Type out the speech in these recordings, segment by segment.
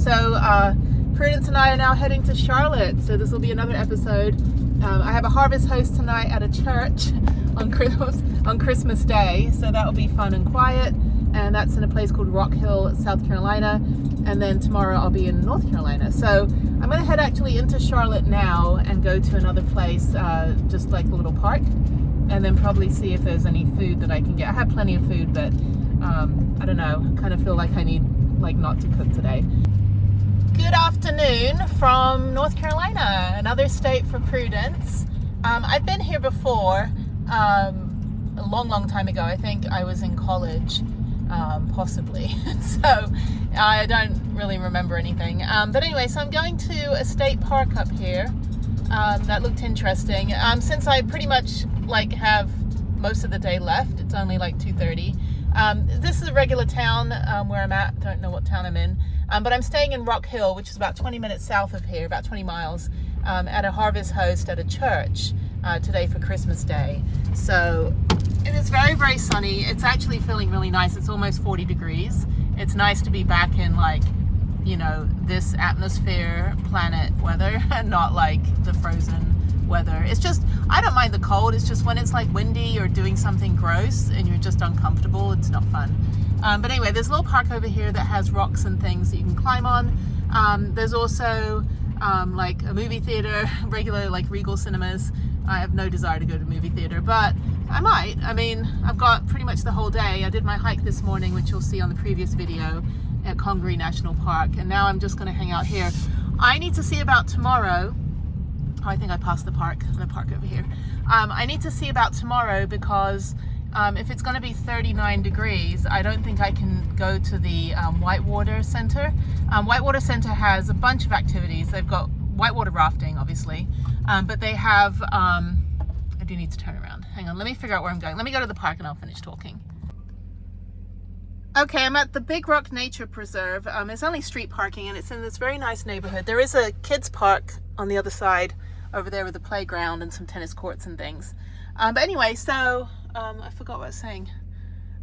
So Prudence and I are now heading to Charlotte, so this will be another episode. I have a harvest host tonight at a church on Christmas Day, so that will be fun and quiet, and that's in a place called Rock Hill, South Carolina, and then tomorrow I'll be in North Carolina. So I'm going to head actually into Charlotte now and go to another place, just like a little park, and then probably see if there's any food that I can get. I have plenty of food, but I don't know, kind of feel like I need not to cook today. Good afternoon from North Carolina, another state for Prudence. I've been here before, a long time ago. I think I was in college, possibly. So I don't really remember anything. But anyway, so I'm going to a state park up here. That looked interesting. Since I pretty much have most of the day left, it's only 2:30. This is a regular town where I'm at. Don't know what town I'm in. But I'm staying in Rock Hill, which is about 20 minutes south of here, about 20 miles, at a harvest host at a church today for Christmas Day. So it is very, very sunny. It's actually feeling really nice. It's almost 40 degrees. It's nice to be back in this atmosphere, planet weather, and not the frozen weather. It's just, I don't mind the cold. It's just when it's windy or doing something gross and you're just uncomfortable, it's not fun. But anyway, there's a little park over here that has rocks and things that you can climb on. There's also a movie theater, regular Regal cinemas. I have no desire to go to a movie theater, but I might. I mean, I've got pretty much the whole day. I did my hike this morning, which you'll see on the previous video, at Congaree National Park, and now I'm just going to hang out here. I need to see about tomorrow. Oh, I think I passed the park over here. I need to see about tomorrow because if it's going to be 39 degrees, I don't think I can go to the Whitewater Center. Whitewater Center has a bunch of activities. They've got whitewater rafting, obviously, but they have, I do need to turn around. Hang on, let me figure out where I'm going. Let me go to the park and I'll finish talking. Okay, I'm at the Big Rock Nature Preserve. It's only street parking and it's in this very nice neighborhood. There is a kids park on the other side over there with a playground and some tennis courts and things. But anyway, so I forgot what I was saying.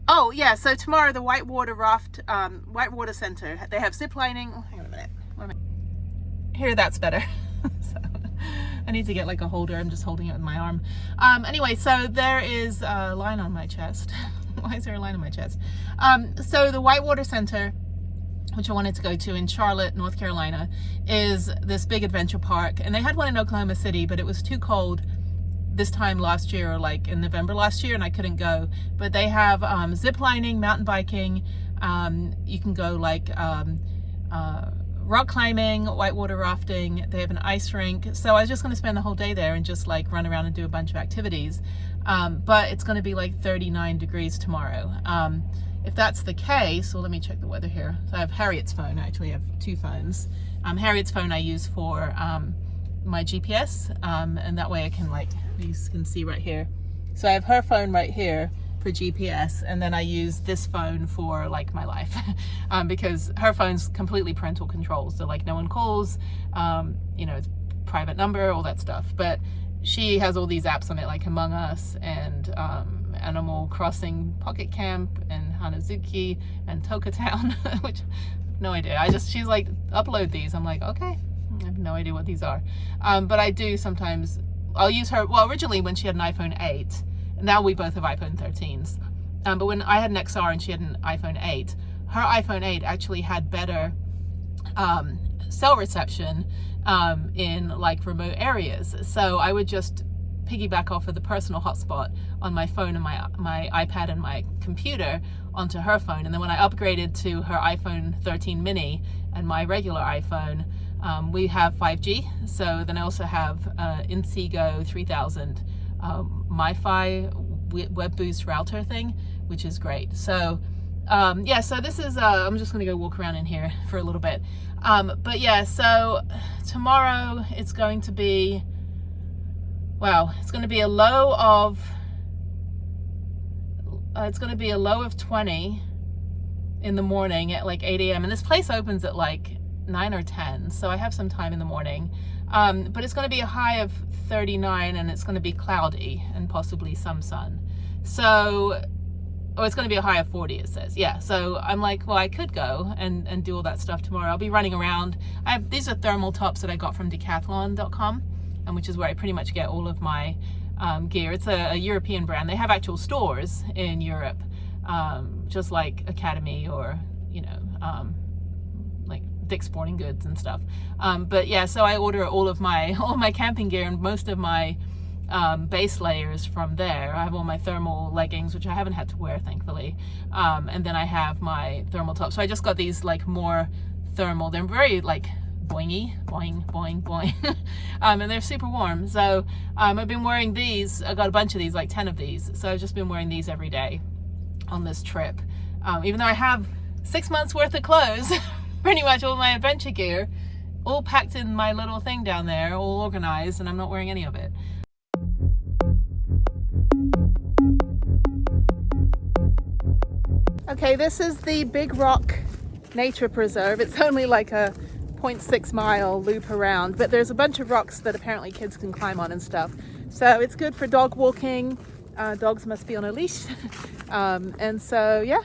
Oh yeah, so tomorrow the Whitewater Center, they have zip lining. Oh, hang on a minute. Here, that's better. So, I need to get a holder. I'm just holding it with my arm. Anyway, so there is a line on my chest. Why is there a line on my chest? So the Whitewater Center, which I wanted to go to in Charlotte, North Carolina, is this big adventure park. And they had one in Oklahoma City, but it was too cold this time last year, or in November last year, and I couldn't go. But they have zip lining, mountain biking. You can go rock climbing, whitewater rafting. They have an ice rink. So I was just going to spend the whole day there and just run around and do a bunch of activities. But it's going to be 39 degrees tomorrow. If that's the case, well, let me check the weather here. So I have Harriet's phone. I actually have two phones. Harriet's phone I use for my GPS, and that way I can you can see right here. So I have her phone right here for GPS, and then I use this phone for my life, because her phone's completely parental control. So no one calls, it's private number, all that stuff. But she has all these apps on it, like Among Us and Animal Crossing Pocket Camp and Hanazuki and Toka Town, which no idea. She's upload these. I'm okay. I have no idea what these are. But I do sometimes, I'll use her, well, originally when she had an iPhone 8, now we both have iPhone 13s. But when I had an XR and she had an iPhone 8, her iPhone 8 actually had better cell reception in remote areas. So I would just piggyback off of the personal hotspot on my phone and my iPad and my computer onto her phone. And then when I upgraded to her iPhone 13 mini and my regular iPhone, we have 5G. So then I also have Inseego 3000 MiFi web boost router thing, which is great. So yeah, so this is I'm just gonna go walk around in here for a little bit. But yeah, so tomorrow it's going to be, wow, it's going to be a low of 20 in the morning at 8 a.m. and this place opens at 9 or 10, so I have some time in the morning. But it's going to be a high of 39 and it's going to be cloudy and possibly some sun. So Oh, it's going to be a high of 40, it says. Yeah, so I'm like, well, I could go and do all that stuff tomorrow. I'll be running around. These are thermal tops that I got from decathlon.com, which is where I pretty much get all of my gear. It's a European brand. They have actual stores in Europe, just like Academy or, like Dick's Sporting Goods and stuff. But yeah, so I order all of my camping gear and most of my base layers from there. I have all my thermal leggings, which I haven't had to wear, thankfully. And then I have my thermal top. So I just got these like more thermal. They're very like boingy, boing, boing, boing. And they're super warm. So I've been wearing these. I got a bunch of these, like 10 of these. So I've just been wearing these every day on this trip. Even though I have 6 months worth of clothes, pretty much all my adventure gear, all packed in my little thing down there, all organized, and I'm not wearing any of it. Okay, this is the Big Rock Nature Preserve. It's only like a 0.6 mile loop around, but there's a bunch of rocks that apparently kids can climb on and stuff. So it's good for dog walking. Dogs must be on a leash. And so, yeah,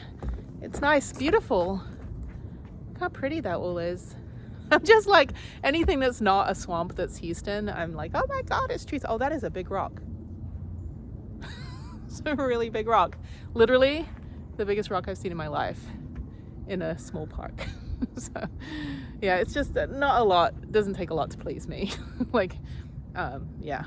it's nice, beautiful. Look how pretty that all is. I'm just like, anything that's not a swamp that's Houston, I'm like, oh my God, it's trees. Oh, that is a big rock. It's a really big rock. Literally the biggest rock I've seen in my life in a small park. So yeah, it's just not a lot. It doesn't take a lot to please me. Like, yeah.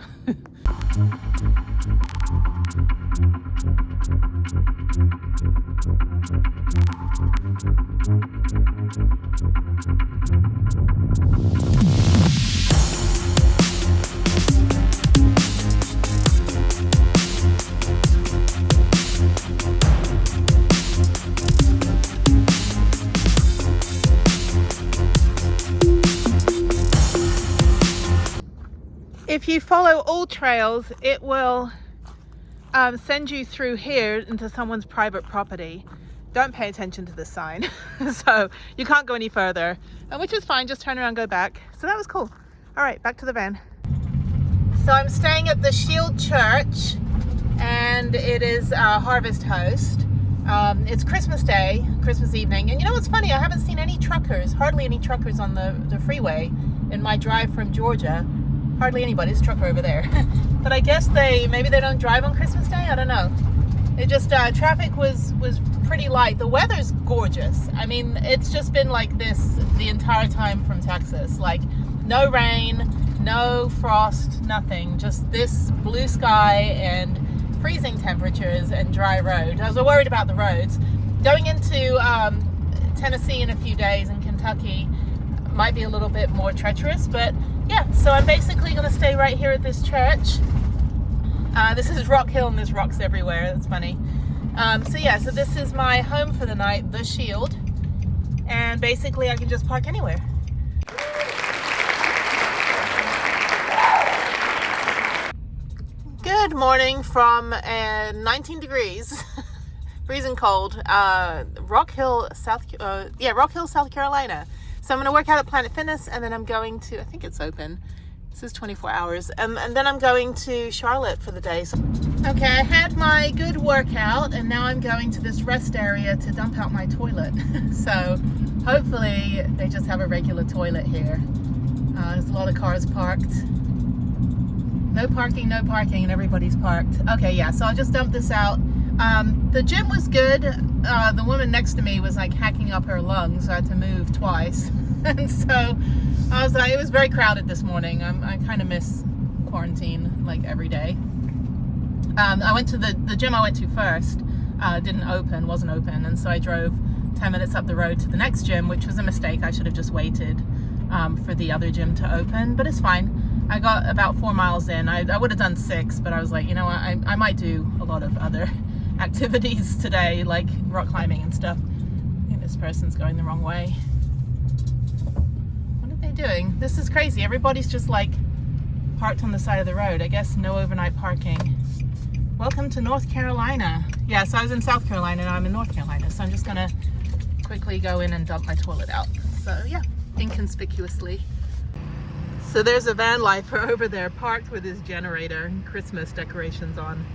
If you follow all trails, it will send you through here into someone's private property. Don't pay attention to this sign. So you can't go any further, which is fine. Just turn around, go back. So that was cool. All right, back to the van. So I'm staying at the Shield Church, and it is Harvest Host. It's Christmas Day, Christmas evening. And you know what's funny? I haven't seen any truckers, hardly any truckers on the freeway in my drive from Georgia. Hardly anybody's trucker over there. But I guess maybe they don't drive on Christmas Day. I don't know. It just traffic was pretty light. The weather's gorgeous. I mean, it's just been like this the entire time from Texas. Like no rain, no frost, nothing. Just this blue sky and freezing temperatures and dry road. I was worried about the roads. Going into Tennessee in a few days and Kentucky might be a little bit more treacherous, but yeah, so I'm basically going to stay right here at this church. This is Rock Hill and there's rocks everywhere. That's funny. So yeah, so this is my home for the night, the Shield. And basically I can just park anywhere. Good morning from 19 degrees, freezing cold, Rock Hill, South Carolina. So I'm going to work out at Planet Fitness, and then I'm going to, I think it's open. This is 24 hours. And then I'm going to Charlotte for the day. So, okay, I had my good workout, and now I'm going to this rest area to dump out my toilet. So hopefully they just have a regular toilet here. There's a lot of cars parked. No parking, and everybody's parked. Okay, yeah, so I'll just dump this out. The gym was good. The woman next to me was like hacking up her lungs. So I had to move twice. And so I was like, it was very crowded this morning. I kind of miss quarantine like every day. I went to the gym I went to first, wasn't open. And so I drove 10 minutes up the road to the next gym, which was a mistake. I should have just waited for the other gym to open, but it's fine. I got about 4 miles in. I would have done 6, but I was like, you know what, I might do a lot of other activities today, like rock climbing and stuff. I think this person's going the wrong way. What are they doing? This is crazy. Everybody's just like parked on the side of the road. I guess no overnight parking. Welcome to North Carolina. Yeah, so I was in South Carolina, now I'm in North Carolina. So I'm just gonna quickly go in and dump my toilet out. So yeah, inconspicuously. So there's a van lifer over there parked with his generator and Christmas decorations on.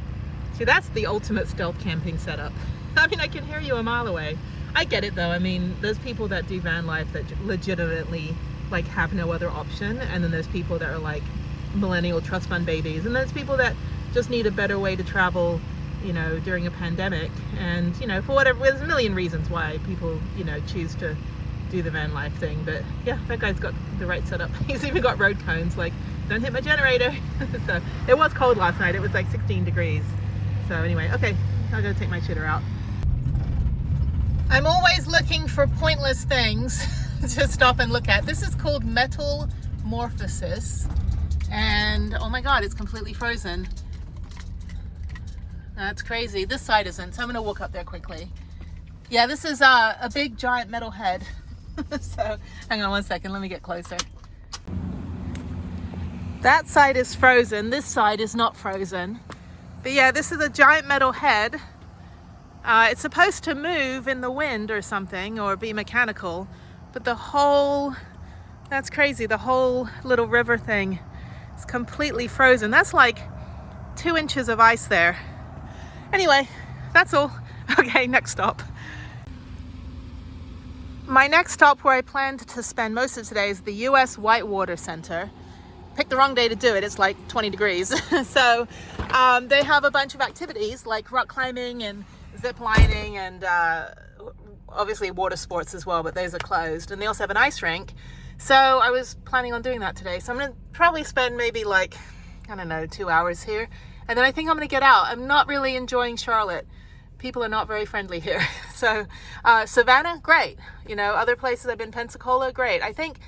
See, that's the ultimate stealth camping setup. I mean, I can hear you a mile away. I get it though. I mean, there's people that do van life that legitimately like have no other option, and then there's people that are like millennial trust fund babies, and there's people that just need a better way to travel, you know, during a pandemic. And you know, for whatever, there's a million reasons why people, you know, choose to do the van life thing. But yeah, that guy's got the right setup. He's even got road cones like, don't hit my generator. So it was cold last night. It was like 16 degrees. So anyway, okay, I'll go take my shitter out. I'm always looking for pointless things to stop and look at. This is called metamorphosis, and oh my god, it's completely frozen. That's crazy. This side isn't, so I'm gonna walk up there quickly. Yeah, this is a big giant metal head. So hang on one second, let me get closer. That side is frozen, this side is not frozen. But yeah, this is a giant metal head. It's supposed to move in the wind or something, or be mechanical, but the whole, that's crazy, the whole little river thing is completely frozen. That's like 2 inches of ice there. Anyway, that's all. Okay, next stop. My next stop, where I planned to spend most of today, is the US Whitewater Center. Picked the wrong day to do it, it's like 20 degrees. So they have a bunch of activities like rock climbing and zip lining and obviously water sports as well, but those are closed. And they also have an ice rink. So I was planning on doing that today. So I'm gonna probably spend maybe like, I don't know, 2 hours here. And then I think I'm gonna get out. I'm not really enjoying Charlotte. People are not very friendly here. So Savannah, great. You know, other places I've been, Pensacola, great. I think,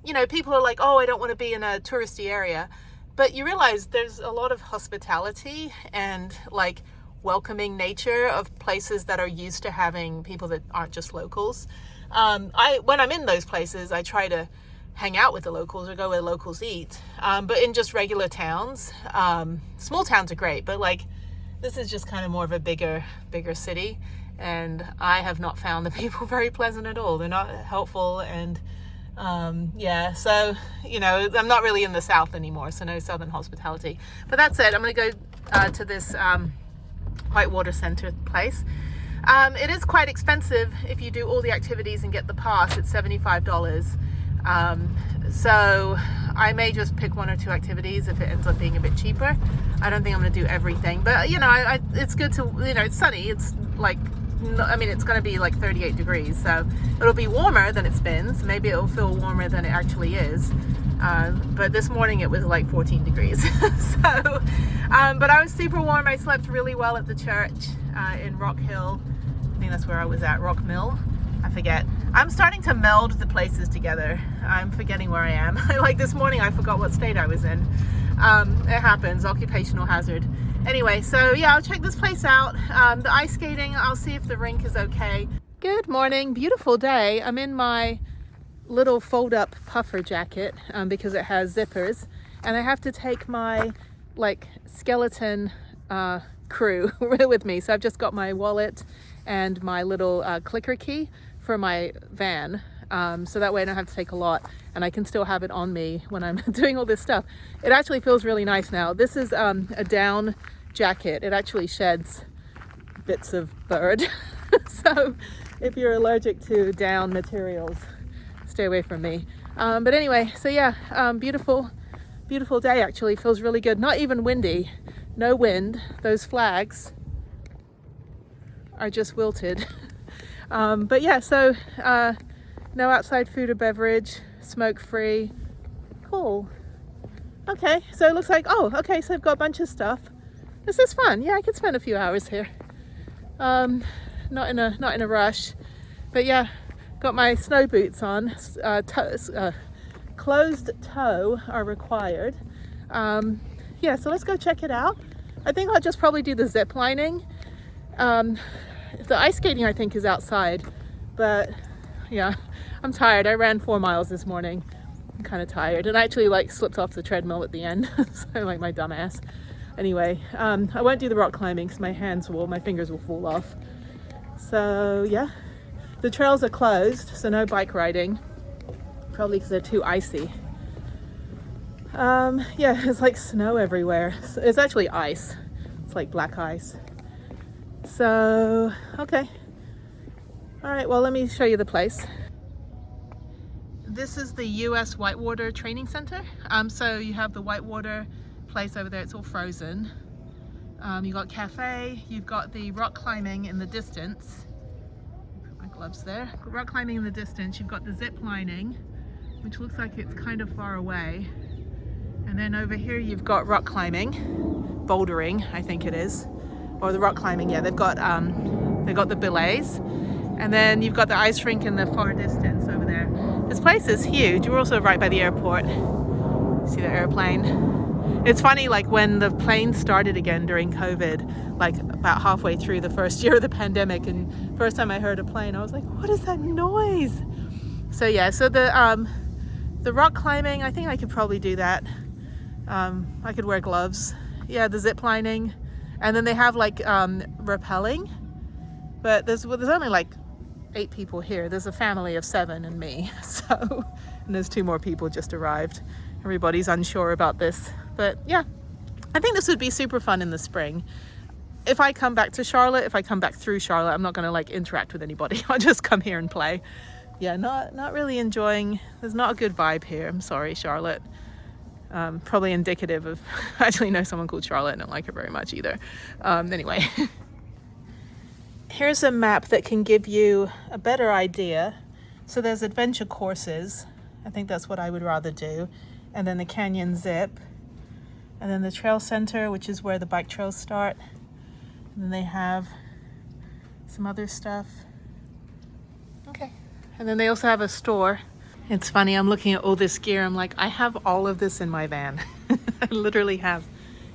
you know, people are like, oh, I don't want to be in a touristy area. But you realize there's a lot of hospitality and like welcoming nature of places that are used to having people that aren't just locals. When I'm in those places, I try to hang out with the locals or go where locals eat. But in just regular towns, small towns are great, but like this is just kind of more of a bigger city. And I have not found the people very pleasant at all. They're not helpful. And yeah, so, you know, I'm not really in the South anymore, so no Southern hospitality. But that's it. I'm going to go to this Whitewater Center place. It is quite expensive if you do all the activities and get the pass. It's $75. So I may just pick 1 or 2 activities if it ends up being a bit cheaper. I don't think I'm going to do everything, but you know, it's good to, you know, it's sunny. It's like, I mean, it's going to be like 38 degrees, so it'll be warmer than it's been. So maybe it'll feel warmer than it actually is. But this morning it was like 14 degrees. So, but I was super warm. I slept really well at the church in Rock Hill. I think that's where I was at, Rock Mill. I forget. I'm starting to meld the places together. I'm forgetting where I am. Like this morning, I forgot what state I was in. It happens, occupational hazard. Anyway, so yeah, I'll check this place out. The ice skating, I'll see if the rink is okay. Good morning, beautiful day. I'm in my little fold-up puffer jacket because it has zippers, and I have to take my like skeleton crew with me. So I've just got my wallet and my little clicker key for my van, so that way I don't have to take a lot and I can still have it on me when I'm doing all this stuff. It actually feels really nice now. This is a down jacket. It actually sheds bits of bird. So if you're allergic to down materials, stay away from me. But anyway, so yeah, beautiful day actually. Feels really good. Not even windy, no wind. Those flags are just wilted. But yeah, so no outside food or beverage, smoke free. Cool. Okay, so it looks like, oh, okay, so I've got a bunch of stuff. This is fun. Yeah, I could spend a few hours here. Not in a rush. But yeah, got my snow boots on. Closed toe are required. Yeah, so let's go check it out. I think I'll just probably do the zip lining. The ice skating I think is outside, but yeah, I'm tired. I ran 4 miles this morning. I'm kind of tired, and I actually like slipped off the treadmill at the end. So like my dumb ass. Anyway, I won't do the rock climbing because my fingers will fall off. So yeah, the trails are closed, so no bike riding, probably because they're too icy. Yeah, it's like snow everywhere. It's actually ice. It's like black ice. So, okay. All right, well, let me show you the place. This is the US Whitewater Training Center. So you have the Whitewater place over there, it's all frozen. You've got cafe, you've got the rock climbing in the distance. Put my gloves there. Rock climbing in the distance, you've got the zip lining, which looks like it's kind of far away. And then over here you've got rock climbing, bouldering, I think it is. Or the rock climbing, yeah, they've got the billets. And then you've got the ice rink in the far distance over there. This place is huge. We're also right by the airport. See the airplane? It's funny, like when the plane started again during COVID, like about halfway through the first year of the pandemic, and first time I heard a plane, I was like, what is that noise? So yeah, so the rock climbing, I think I could probably do that. I could wear gloves. Yeah, the zip lining. And then they have like rappelling, but there's only like 8 people here. There's a family of 7 and me, so, and there's 2 more people just arrived. Everybody's unsure about this, but yeah, I think this would be super fun in the spring. If I come back to Charlotte, if I come back through Charlotte, I'm not gonna like interact with anybody. I'll just come here and play. Yeah, not really enjoying, there's not a good vibe here. I'm sorry, Charlotte. Probably indicative of, I actually know someone called Charlotte and don't like her very much either. Anyway. Here's a map that can give you a better idea. So there's adventure courses. I think that's what I would rather do. And then the canyon zip. And then the trail center, which is where the bike trails start. And then they have some other stuff. Okay. And then they also have a store. It's funny, I'm looking at all this gear. I'm like, I have all of this in my van. I literally have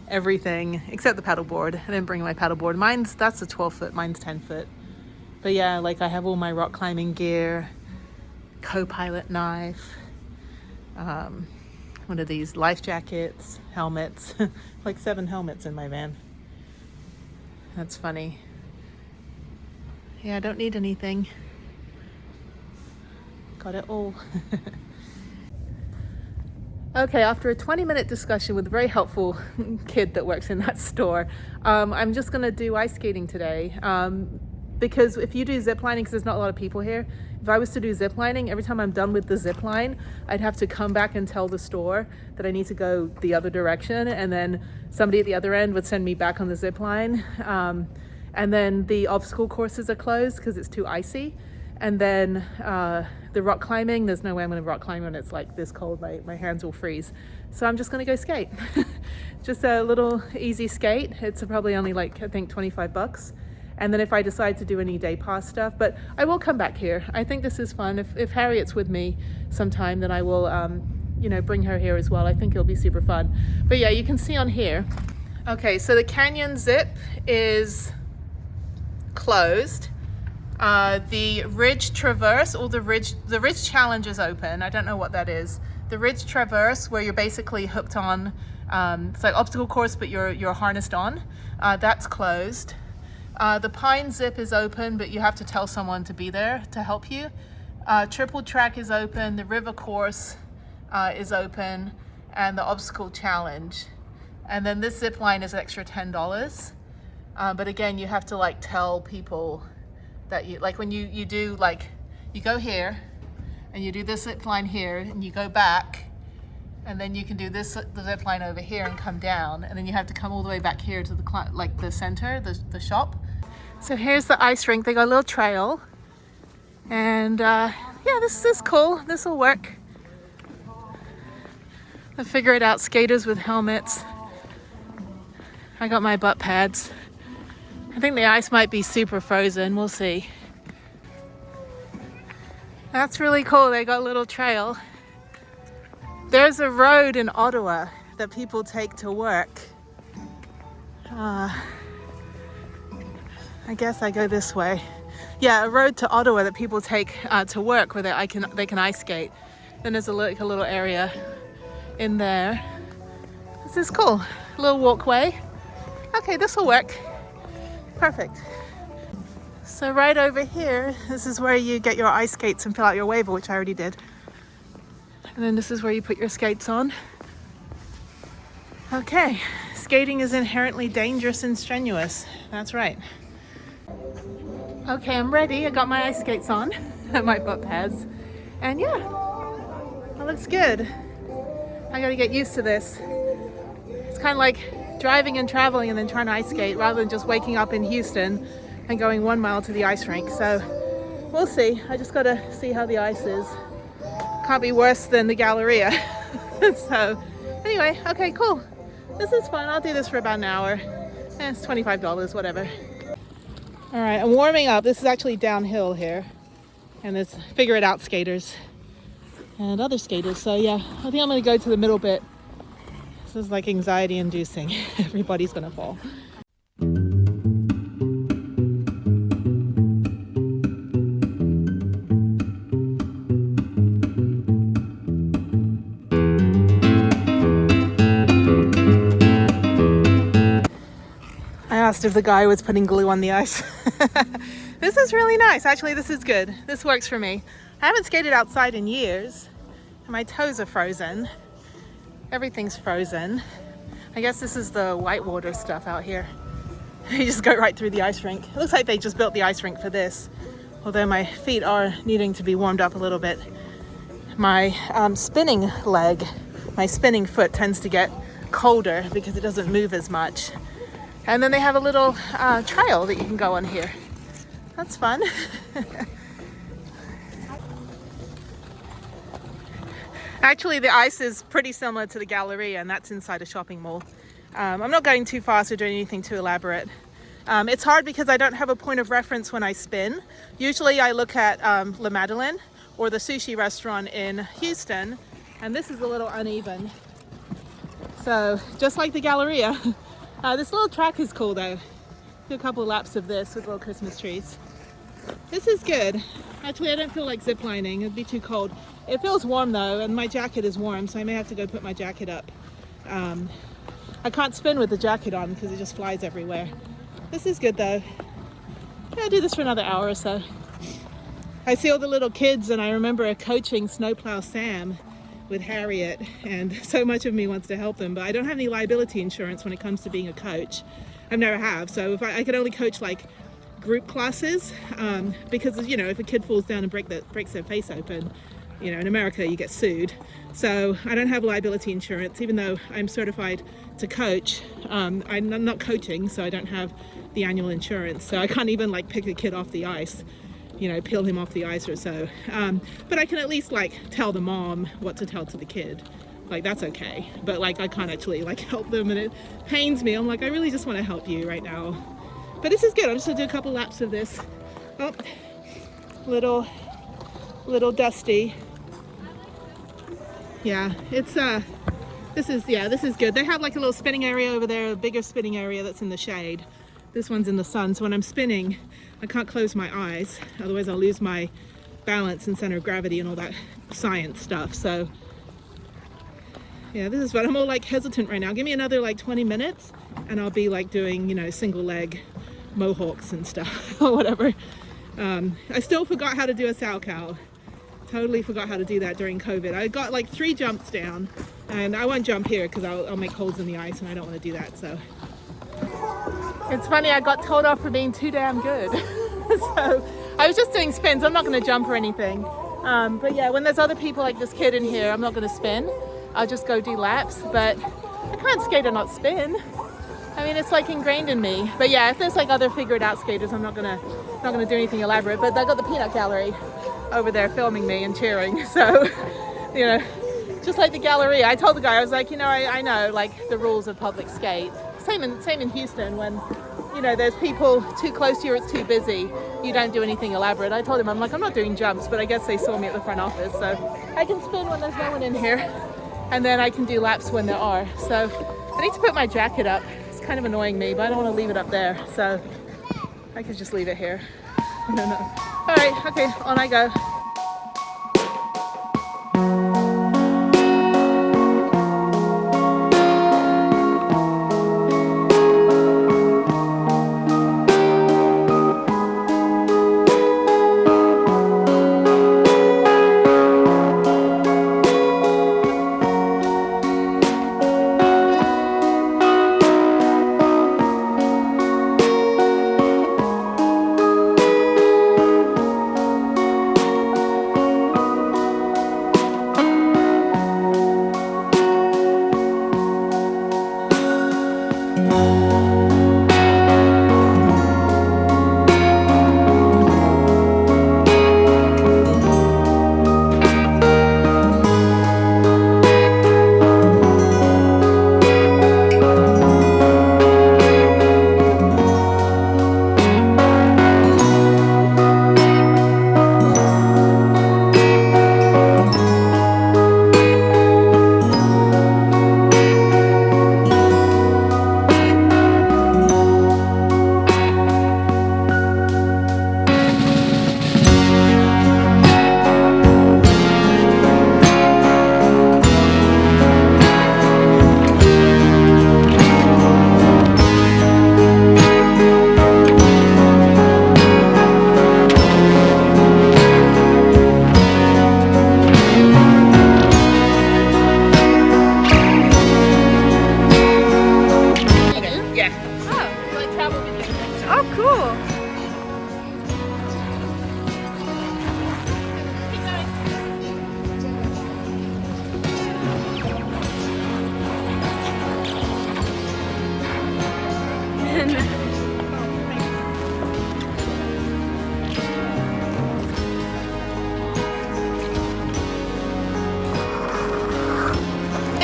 everything except the paddleboard. I didn't bring my paddleboard. That's a 12 foot, mine's 10 foot. But yeah, like I have all my rock climbing gear, co-pilot knife, what are these, life jackets, helmets, like 7 helmets in my van. That's funny. Yeah, I don't need anything. Got it all. Okay, after a 20-minute discussion with a very helpful kid that works in that store, I'm just gonna do ice skating today. Because if you do zip lining, because there's not a lot of people here, if I was to do zip lining, every time I'm done with the zip line, I'd have to come back and tell the store that I need to go the other direction, and then somebody at the other end would send me back on the zip line. And then the obstacle courses are closed because it's too icy. And then the rock climbing, there's no way I'm gonna rock climb when it's like this cold, my hands will freeze. So I'm just gonna go skate. Just a little easy skate. It's probably only like, I think 25 bucks. And then if I decide to do any day pass stuff, but I will come back here. I think this is fun. If Harriet's with me sometime, then I will, bring her here as well. I think it'll be super fun. But yeah, you can see on here. Okay, so the canyon zip is closed. The ridge traverse, or the ridge challenge is open. I don't know what that is. The ridge traverse, where you're basically hooked on, it's like obstacle course, but you're harnessed on. That's closed. The pine zip is open, but you have to tell someone to be there to help you. Triple track is open. The river course is open, and the obstacle challenge. And then this zip line is extra $10. But again, you have to like tell people that you, like when you do, like you go here and you do this zip line here and you go back, and then you can do the zip line over here and come down, and then you have to come all the way back here to the center, the shop. So here's the ice rink. They got a little trail, and yeah, this is cool. This will work. I figure it out. Skaters with helmets. I got my butt pads. I think the ice might be super frozen. We'll see. That's really cool. They got a little trail. There's a road in Ottawa that people take to work. I guess I go this way. Yeah, a road to Ottawa that people take to work, where they can ice skate. Then there's a little area in there. This is cool. A little walkway. Okay, this will work. Perfect. So right over here, this is where you get your ice skates and fill out your waiver, which I already did. And then this is where you put your skates on. Okay, skating is inherently dangerous and strenuous. That's right. Okay, I'm ready. I got my ice skates on, my butt pads, and yeah, that looks good. I gotta get used to this. It's kind of like driving and traveling and then trying to ice skate rather than just waking up in Houston and going 1 mile to the ice rink. So we'll see. I just gotta see how the ice is. Can't be worse than the Galleria. So anyway, okay, cool. This is fun. I'll do this for about an hour. It's $25, whatever. All right, I'm warming up. This is actually downhill here. And there's figure it out skaters and other skaters. So yeah, I think I'm gonna go to the middle bit. This is like anxiety inducing. Everybody's gonna fall. I asked if the guy was putting glue on the ice. This is really nice. Actually, this is good. This works for me. I haven't skated outside in years. My toes are frozen. Everything's frozen. I guess this is the Whitewater stuff out here. You just go right through the ice rink. It looks like they just built the ice rink for this. Although my feet are needing to be warmed up a little bit. My spinning leg, my spinning foot tends to get colder because it doesn't move as much. And then they have a little trail that you can go on here. That's fun. Actually, the ice is pretty similar to the Galleria, and that's inside a shopping mall. I'm not going too fast or doing anything too elaborate. It's hard because I don't have a point of reference when I spin. Usually I look at La Madeleine or the sushi restaurant in Houston, and this is a little uneven. So just like the Galleria. This little track is cool though. Do a couple laps of this with little Christmas trees. This is good. Actually, I don't feel like ziplining. It'd be too cold. It feels warm though, and my jacket is warm, so I may have to go put my jacket up. I can't spin with the jacket on because it just flies everywhere. This is good though. Yeah, I'll do this for another hour or so. I see all the little kids, and I remember coaching Snowplow Sam with Harriet, and so much of me wants to help them, but I don't have any liability insurance when it comes to being a coach. I've never have, so if I could only coach like group classes, because you know, if a kid falls down and breaks their face open, you know, in America you get sued. So I don't have liability insurance, even though I'm certified to coach. I'm not coaching, so I don't have the annual insurance, so I can't even like pick a kid off the ice, you know, peel him off the ice or so. But I can at least like tell the mom what to tell to the kid. Like that's okay. But like I can't actually like help them, and it pains me. I'm like, I really just want to help you right now. But this is good. I'm just gonna do a couple laps of this. Oh, little dusty. Yeah, it's this is good. They have like a little spinning area over there, a bigger spinning area that's in the shade. This one's in the sun, so when I'm spinning, I can't close my eyes, otherwise I'll lose my balance and center of gravity and all that science stuff. So yeah, this is fun. I'm all like hesitant right now. Give me another like 20 minutes and I'll be like doing, you know, single leg mohawks and stuff or whatever. I still forgot how to do a salchow. Totally forgot how to do that during COVID. I got like 3 jumps down, and I won't jump here because I'll make holes in the ice, and I don't want to do that. So it's funny, I got told off for being too damn good. So I was just doing spins. I'm not going to jump or anything. But yeah, when there's other people like this kid in here, I'm not going to spin. I'll just go do laps. But I can't skate or not spin. I mean, it's like ingrained in me. But yeah, if there's like other figure it out skaters, I'm not gonna do anything elaborate. But I got the peanut gallery over there filming me and cheering. So, you know, just like the Galleria. I told the guy, I was like, you know, I know like the rules of public skate. Same in Houston, when, you know, there's people too close to you or it's too busy, you don't do anything elaborate. I told him, I'm like, I'm not doing jumps, but I guess they saw me at the front office. So I can spin when there's no one in here, and then I can do laps when there are. So I need to put my jacket up. It's kind of annoying me, but I don't want to leave it up there. So I could just leave it here. I don't know. All right, okay, on I go.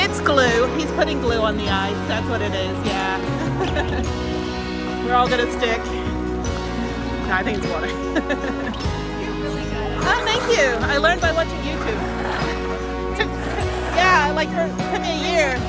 It's glue. He's putting glue on the ice. That's what it is, yeah. We're all gonna stick. No, I think it's water. Oh, thank you. I learned by watching YouTube. Yeah, like it took me a year.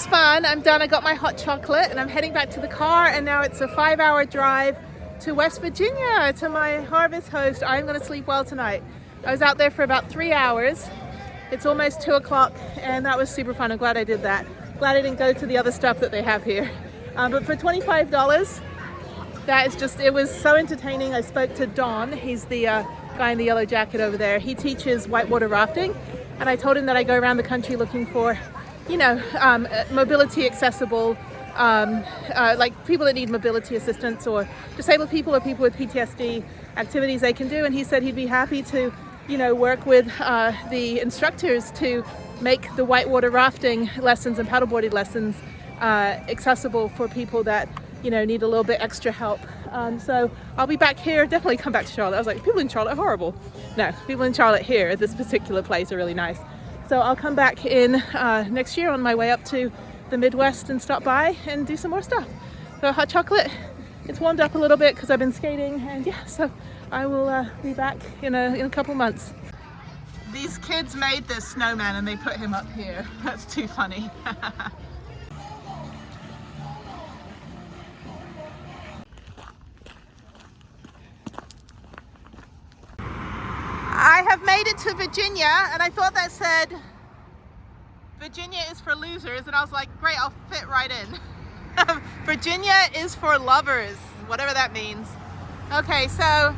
Fun. I'm done. I got my hot chocolate and I'm heading back to the car, and now it's a 5-hour drive to West Virginia to my harvest host. I'm going to sleep well tonight. I was out there for about 3 hours. It's almost 2 o'clock and that was super fun. I'm glad I did that. Glad I didn't go to the other stuff that they have here. But for $25, that is just, it was so entertaining. I spoke to Don. He's the guy in the yellow jacket over there. He teaches whitewater rafting, and I told him that I go around the country looking for, you know, mobility accessible, like people that need mobility assistance, or disabled people or people with PTSD, activities they can do. And he said he'd be happy to, you know, work with the instructors to make the whitewater rafting lessons and paddleboarding lessons accessible for people that, you know, need a little bit extra help. So I'll be back here, definitely come back to Charlotte. I was like, people in Charlotte are horrible. No, people in Charlotte here at this particular place are really nice. So I'll come back in next year on my way up to the Midwest and stop by and do some more stuff. So hot chocolate, it's warmed up a little bit because I've been skating, and yeah, so I will be back in a couple months. These kids made this snowman and they put him up here. That's too funny. I have made it to Virginia, and I thought that said Virginia is for losers, and I was like, great, I'll fit right in. Virginia is for lovers, whatever that means. Okay, so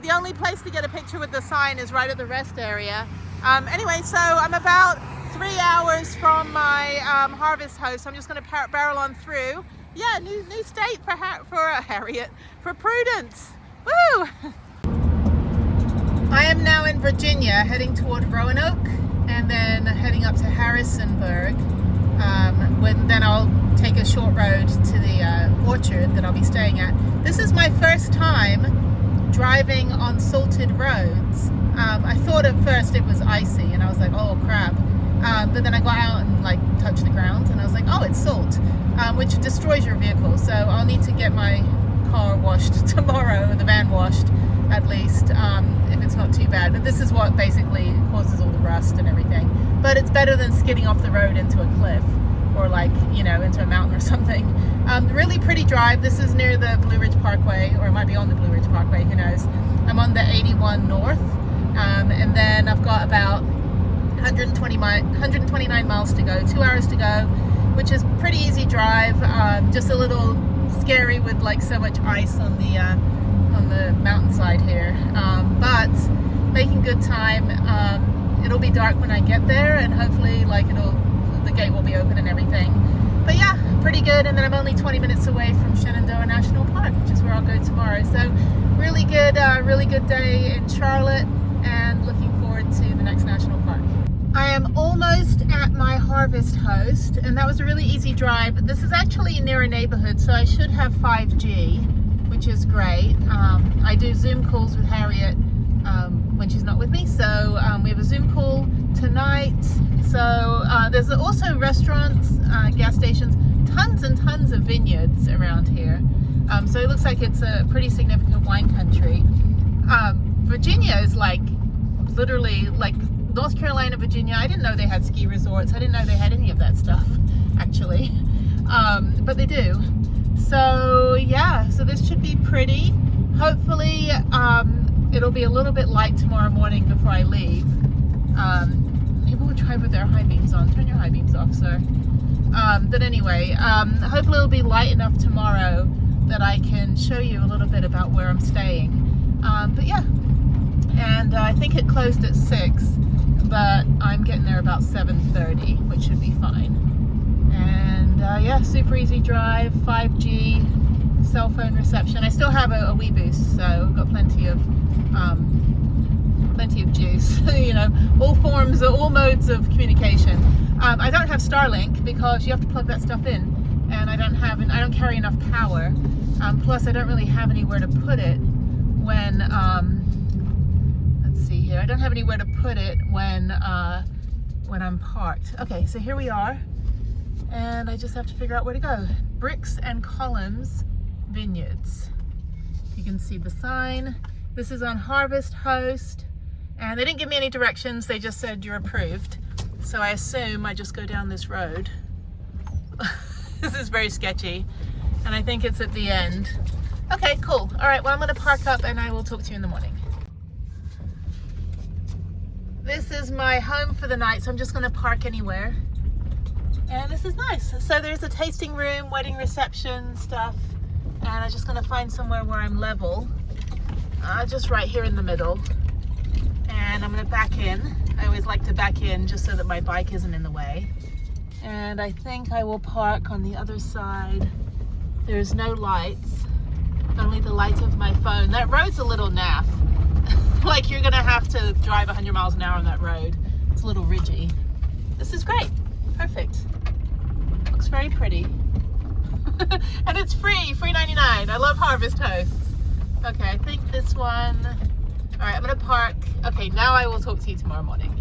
the only place to get a picture with the sign is right at the rest area. Anyway, so I'm about 3 hours from my harvest host. So I'm just going to barrel on through. Yeah, new state for Harriet, for Prudence. Woo! I am now in Virginia, heading toward Roanoke, and then heading up to Harrisonburg. Then I'll take a short road to the orchard that I'll be staying at. This is my first time driving on salted roads. I thought at first it was icy, and I was like, oh crap. But then I got out and like touched the ground, and I was like, oh, it's salt, which destroys your vehicle. So I'll need to get my car washed tomorrow, the van washed at least, if it's not too bad. But this is what basically causes all the rust and everything. But it's better than skidding off the road into a cliff, or like, you know, into a mountain or something. Really pretty drive. This is near the Blue Ridge Parkway, or it might be on the Blue Ridge Parkway, who knows. I'm on the 81 North, and then I've got about 129 miles to go, 2 hours to go, which is pretty easy drive. Just a little scary with like so much ice on the mountainside here, but they making good time. It'll be dark when I get there, and hopefully the gate will be open and everything. But yeah, pretty good. And then I'm only 20 minutes away from Shenandoah National Park, which is where I'll go tomorrow. So really good day in Charlotte, and looking forward to the next national park. I am almost at my harvest host, and that was a really easy drive. This is actually near a neighborhood, so I should have 5G, which is great. I do Zoom calls with Harriet when she's not with me, so we have a Zoom call tonight. So there's also restaurants, gas stations, tons and tons of vineyards around here. So it looks like it's a pretty significant wine country. Virginia is literally like North Carolina, Virginia. I didn't know they had ski resorts. I didn't know they had any of that stuff, actually. But they do. So yeah, so this should be pretty. Hopefully it'll be a little bit light tomorrow morning before I leave. People will drive with their high beams on. Turn your high beams off, sir. But anyway, hopefully it'll be light enough tomorrow that I can show you a little bit about where I'm staying. But yeah, and I think it closed at 6, but I'm getting there about 7:30, which should be fine. And yeah, super easy drive, 5G, cell phone reception. I still have a wee boost, so I've got plenty of juice. You know, all modes of communication. I don't have Starlink because you have to plug that stuff in, and I don't carry enough power. Plus I don't really have anywhere to put it when let's see here. I don't have anywhere to put it when I'm parked. Okay, so here we are, and I just have to figure out where to go. Bricks and Columns Vineyards. You can see the sign. This is on Harvest Host, and they didn't give me any directions. They just said you're approved. So I assume I just go down this road. This is very sketchy, and I think it's at the end. Okay, cool. All right, well, I'm gonna park up and I will talk to you in the morning. This is my home for the night, so I'm just gonna park anywhere. And this is nice. So there's a tasting room, wedding reception stuff, and I'm just gonna find somewhere where I'm level, just right here in the middle. And I'm gonna back in. I always like to back in just so that my bike isn't in the way. And I think I will park on the other side. There's no lights, only the light of my phone. That road's a little naff. Like you're gonna have to drive 100 miles an hour on that road. It's a little ridgy. This is great, perfect. Looks very pretty. And it's free, $3.99. I love Harvest Hosts. Okay, I think this one. All right, I'm gonna park. Okay, now I will talk to you tomorrow morning.